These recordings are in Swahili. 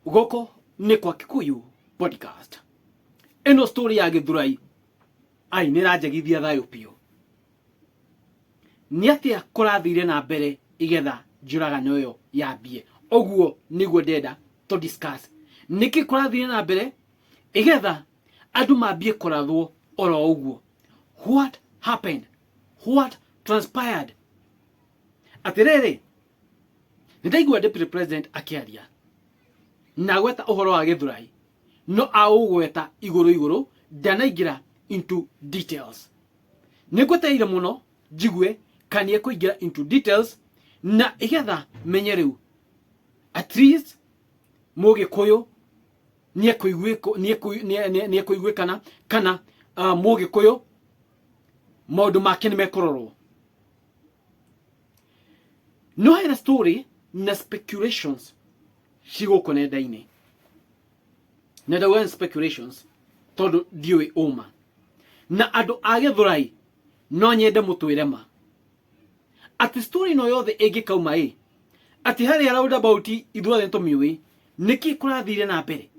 Goko nĩ kwa Kikuyu podcast. Eno story ya Githurai ai nĩranjagithia thayũ piũ. Nĩ atĩa kũrathire na mbere igetha njũragano ĩyo yambie. Ũguo nĩguo ndenda to discuss. Nĩkĩ kũrathire na mbere igetha andũ mambie kũrathwo oro ũguo. What happened? What transpired? Atĩrĩrĩ, nĩndaigua deputy president akĩaria na gweta ũhoro wa Githurai, no aũgweta igũrũ ndanaingĩra into details. Nĩngwetereire mũno njigue kanie kũingĩra into details na igetha menye rĩu at least Mũgĩkũyũ nĩekũiguĩkana kana Mũgĩkũyũ maũndũ make nĩmekũrorwo. No hena story na speculations cigũkũ nenda-inĩ. Na ndauga speculations tondũ ndiũĩ ũma. Na andũ a Gĩthũrai no nyende mũtwĩre ma. Atĩ story no yothe ĩngĩkauma atĩ harĩa roundabout ithuothe tũmĩũĩ nĩkĩ kũrathire na mbere.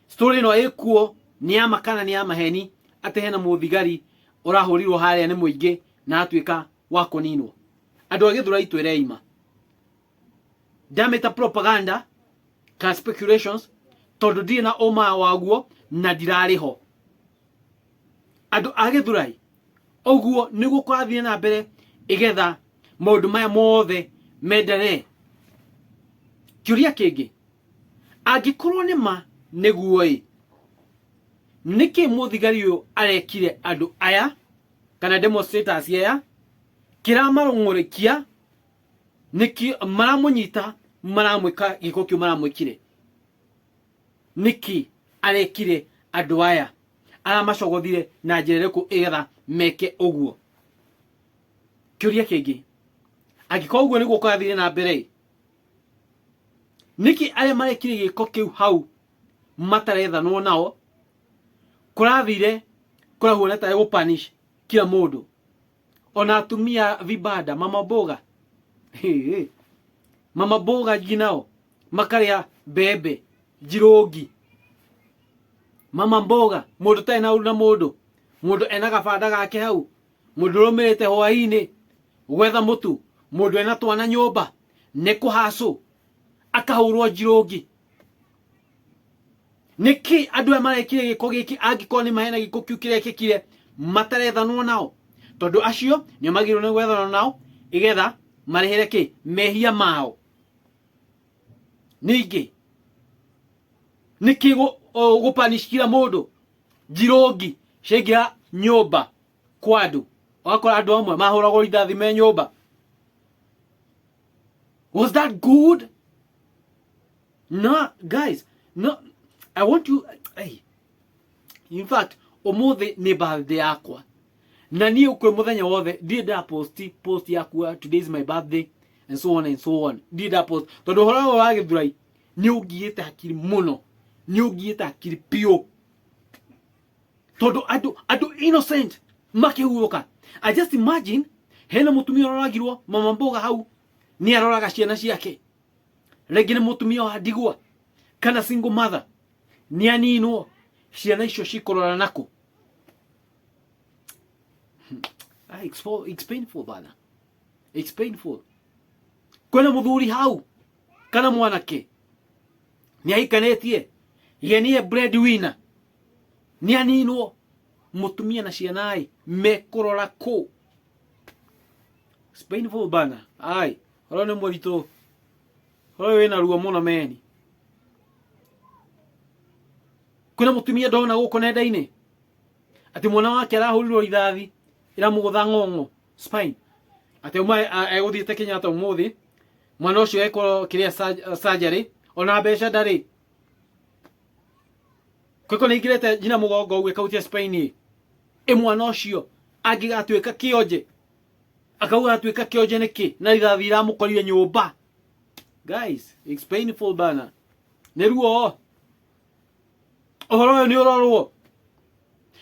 Story no ĩkuo nĩ ya makana nĩ ya maheni atĩ hena mũthigari ũrahũrirwo harĩa nĩ mũingĩ na atuĩka wa kũninwo. Andũ a Gĩthũrai twĩrei ma. Ndamĩta propaganda ka speculations tondũ ndirĩ na ũma waguo na ndirarĩ ho. Andũ a Gĩthũrai ũguo nĩguo kũrathire na mbere igetha maũndũ maya mothe menderee. Kĩũria kĩngĩ, angĩkorwo nĩ ma nĩguo nĩkĩ mũthigari ũyũ arekire andũ aya kana demonstrators aya kĩramarũng'ũrĩkia nĩkĩ maramũnyita maramwĩka gĩko kĩu maramwĩkire. Nĩkĩ arekire andũ aya aramacogothire na njĩra ĩrĩkũ igetha meke ũguo. Kĩũria kĩngĩ, angĩkorwo ũguo nĩguo kũrathire na mbere nĩkĩ arĩa marekire gĩko kĩu hau matarethanwo nao kũrathire kũrahuana ta gũpunish kila mũndũ ona atumia vibanda mama mboga mama mboga ginao makarĩa mbembe njirũngi. Mama mboga mũndũ tarĩ na na mũndũ ena gabanda gake hau, mũndũ ũrũmĩrĩte hwaĩ-inĩ gwetha mũtu, mũndũ ena twana nyũmba nĩ kũhacũ akahũrwo njirũngi. Nĩkĩ andũ aya marekire gĩko gĩkĩ angĩkorwo nĩ mahena gĩko kĩu kĩrekĩkire matarethanwo nao? Tondũ acio nĩ magĩrĩirwo nĩ gwethanwo nao igetha marĩhĩre kĩ mehia mao. Ningĩ nĩkĩ gũpunish kila mũndũ njirũngi ciaingĩra nyũmba kwa andũ wakora andũ amwe mahũragwo rithathi me nyũmba? Was that good? No guys, no. I want you, in fact, ũmũthĩ nĩ birthday yakwa. Na niĩ kwĩ mũthenya wothe ndirĩ nda post yakwa today is my birthday and so on and so on. Ndirĩ nda post tondũ ũhoro wa Gĩthũrai nĩ ũngiĩte hakiri mũno, nĩ ũngiĩte hakiri piũ. Tondũ andũ innocent makĩhurũka. I just imagine hena mũtumia ũroragirwo mama mboga hau nĩ aroraga ciana ciake. Rĩngĩ nĩ mũtumia wa ndigwa kana single mother nĩ aninwo ciana icio cikũrora nakũ. It's painful bana. It's painful. Kwĩna mũthuri hau kana mwanake nĩ ahikanĩtie ye nĩye breadwinner nĩ aninwo mũtumia na ciana mekũrora kũ. It's painful bana. Horo nĩ mũritũ, horo wĩna ruo mũno meni. Kwĩna mũtumia ndona gũkũ nenda-inĩ atĩ mwana wake arahũrirwo rithathi ĩramũgũtha ng'ong'o spine atĩ egũthiĩte Kenyatta ũmũthĩ mwana ũcio ekwo kĩrĩa surgery ona mbeca ndarĩ. Kwĩko nĩ ingĩrĩte njina mũgongo ũguo ĩkautia spine mwana ũcio angĩgatuĩka kĩonje akauga atuĩka kĩonje nĩkĩ na rithathi iramũkorire nyũmba. Guys, it's painful bana. Nĩ ruo ũhoro ũyũ nĩ ũrorwo.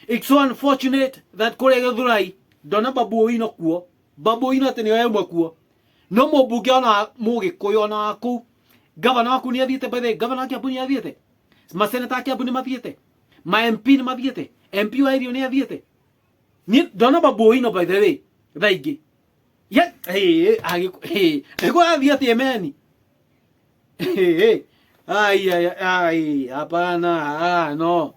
It's so unfortunate that kũrĩa Gĩthũrai ndona Babu Owino kuo. Babu Owino atĩ nĩo ĩmwe kuo no mũmbunge ona mũgĩkũyũ ona waku gavana waku nĩ athiĩte by the gavana wa Kiambu nĩ athiĩte maseneta a Kiambu nĩ mathiĩte ma MP nĩ mathiĩte MP wa Irio nĩ athiĩte ni ndona Babu Owino by the way thaingĩ ya nĩguo athiĩ atĩ emeni ai hapana no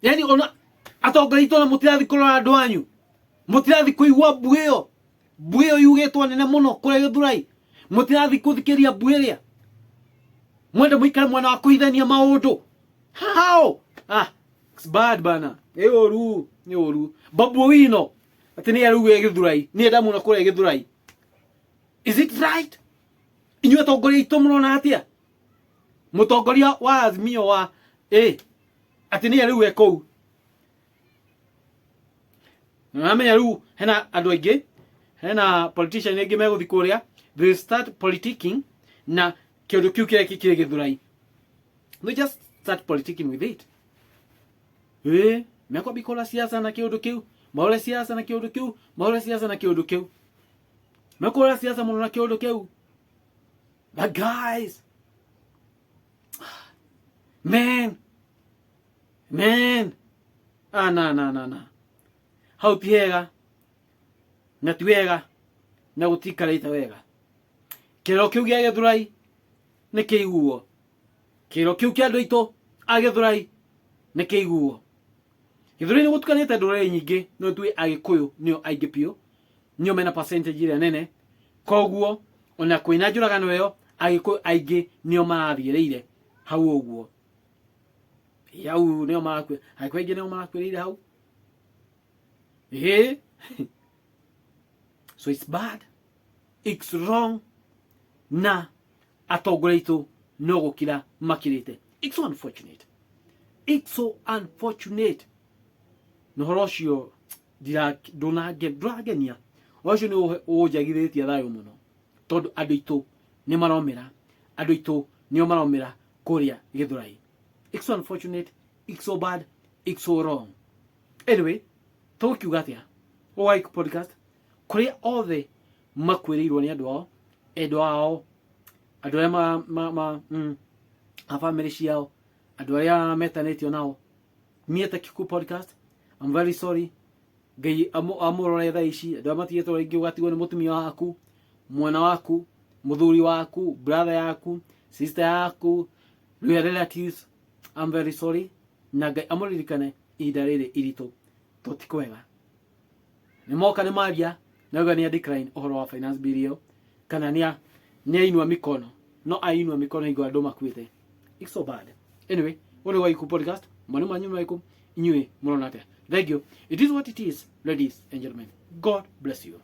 yani ona atongoria itũra mũtirathi kũrora andũ anyu mũtirathi kũigua mbuĩyo yugĩtwo nene mũno kũrĩa Gĩthũrai mũtirathi kũthikĩria mbuĩrĩa mwenda mũikare mwana wa kũhithania maũndũ how it's bad bana nĩ ũru Babu Owino atĩ nĩ aruge Gĩthũrai nĩ enda mũno kũrĩa Gĩthũrai is it right inyuĩ atongoria itũ mũrona atĩa mũtongoria wa Azimio wa atĩ nĩ aruge kũu namenya rĩu hena andũ aingĩ hena politician aingĩ megũthi kũrĩa they start politicking na kĩũndũ kĩu kĩrĩa kĩrĩ Gĩthũrai they just start politicking with it mekwambia kũhũra siasa na kĩũndũ kĩu mahũre siasa na kĩũndũ kĩu mahũre siasa na kĩũndũ kĩu mekũhũra siasa mũno na kĩũndũ kĩu but guys man na hau ti hega na ti wega na gũtikarĩte wega kĩrĩro kĩu gĩa Gĩthũrai nĩ kĩiguo kĩrĩro kĩu kĩa andũ aitũ a Gĩthũrai nĩ kĩiguo Gĩthũrai nĩ gũtukanĩte ndũrĩrĩ nyingĩ no ithuĩ Agĩkũyũ nĩo aingĩ biũ nĩo mena percentage ĩrĩa nene koguo ona kwĩna njũragano ĩyo Agĩkũyũ aingĩ nĩo marathiĩrĩire hau ũguo yau nĩo Agĩkũyũ aingĩ nĩo marakuĩrĩire hau so it's bad it's wrong na atongoria itũ no gũkira makirĩte it's so unfortunate no horo ũcio ndũrangenia ũcio nĩ ũnjagithĩtie thayũ mũno tondũ andũ aitũ nĩ maromĩra andũ aitũ nĩo maromĩra kũrĩa Gĩthũrai it's so unfortunate it's so bad it's so wrong anyway tũkiuga atĩa Owaiku podcast kũrĩa othe makwĩrĩirwo nĩ andũ ao endwa ao andũ arĩa a family ciao andũ arĩa metanĩtio nao Mieta Kikuyu podcast I'm very sorry Ngai amũrore thaa ici andũ arĩa matigĩtwo rĩngĩ ũgatigwo nĩ mũtumia waku mwana waku mũthuri waku brother yaku sister yaku your relatives I'm very sorry na Ngai amũririkane ihinda rĩrĩ iritũ tũtikwega nĩ moka nĩ maria nauga nĩ decline ũhoro wa finance bill ĩyo kana nĩ ainua mikono no ainua mikono hingo andũ makuĩte it's so bad anyway one Owaiku podcast manũ manyu Owaiku inyuĩ mũrona atĩa thank you it is what it is ladies and gentlemen God bless you